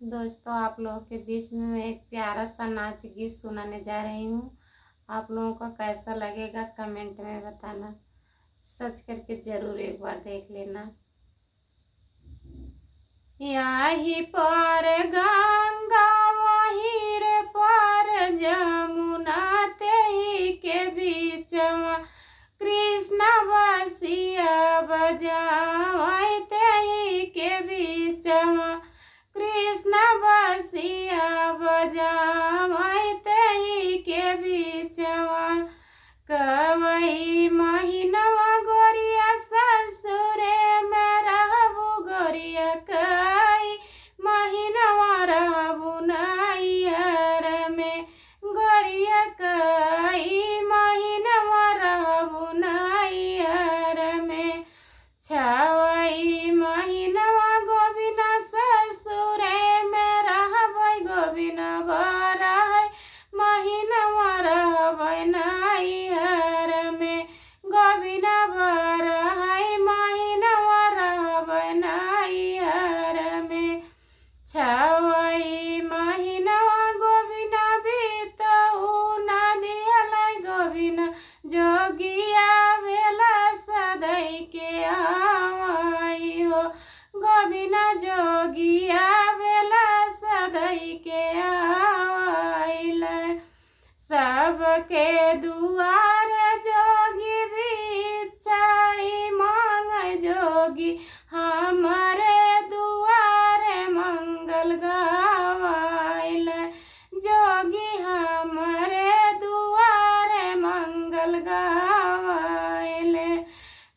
दोस्तों, आप लोगों के बीच में मैं एक प्यारा सा नाच गीत सुनाने जा रही हूँ। आप लोगों को कैसा लगेगा कमेंट में बताना। सर्च करके ज़रूर एक बार देख लेना। यही पर गंगा वही रे पर जमुना तेही के बीचवा कृष्ण बसिया बजावै तेही के बीचवा कृष्ण बसिया बजावै तेही के बीचवा कवई महीनवा गोरिया ससुरे में रहबू गोरिया कई महीनवा रहबू नैहर में गोरिया कई महीनवा रहबू नैहर में छवई महीनवा गोबिना ससुरे में रहबै गोबिना बरहै महीनवा रहबै नैहर में गोबिना बरहै महीनवा रहबै नैहर में छवई महीनवा गोबिना बीतऊ ना दिहलै गोबिना जोगिया बेला सदै के आवै हो गोबिना जोगिया बेला सदै के आवैलै सबके दुआर जोगी बिचाई मांगै जोगी हमारे दुआरे मंगल गावैलै जोगी हमारे दुआरे मंगल गावैलै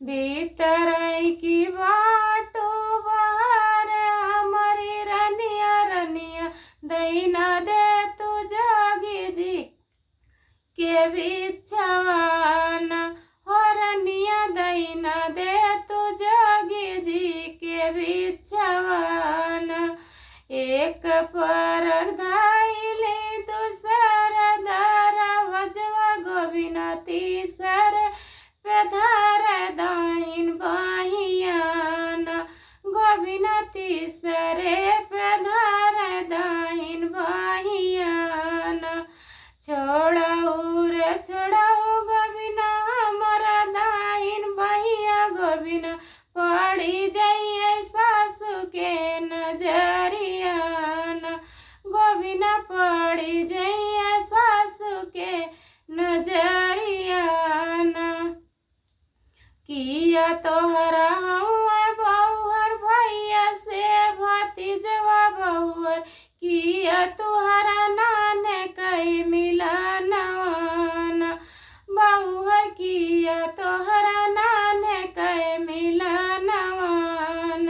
भीतरै की बाटू बाहर हमारी रनिया रनिया दैना दे तू जोगी जी के बिछवान हो रनिया दैना दे तू जोगी जी के बिछवान एक पर धैली दूसर धर भजवा गोबिना तीसर पे धर दाहिन बाहियान गोबिना तीसरे पे धर दाहिन बाहियान छोड़ऊ रे छोड़ऊ गोबिना हमारा दाहिन बहिया गोबिना पड़ी जाइए सासू के नजरियान गोबिना पड़ी जाइए सासू के नजरियान किया तोहरा हुआ बहुअर भैया से भतीजवा बहुअर किया तुहरा नाने कई मिलनवान बहुअर किया तोहरा नाने कई मिलनवान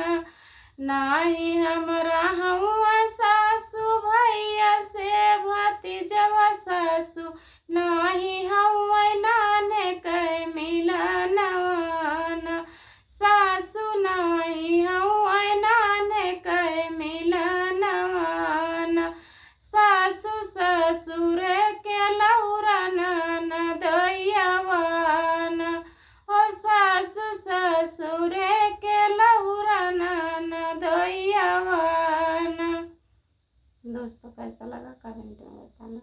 नाही हमरा हुआ सासू भैया से भतीजवा सासू नाही हुआ नाने कई मिलनवान सासू नाही हुआ नाने कई मिलनवान सासू ससुर के लहुरा ननदयवान हो सासू ससुर के लहुरा ननदयवान। दोस्तों, कैसा लगा कमेंट में बताना।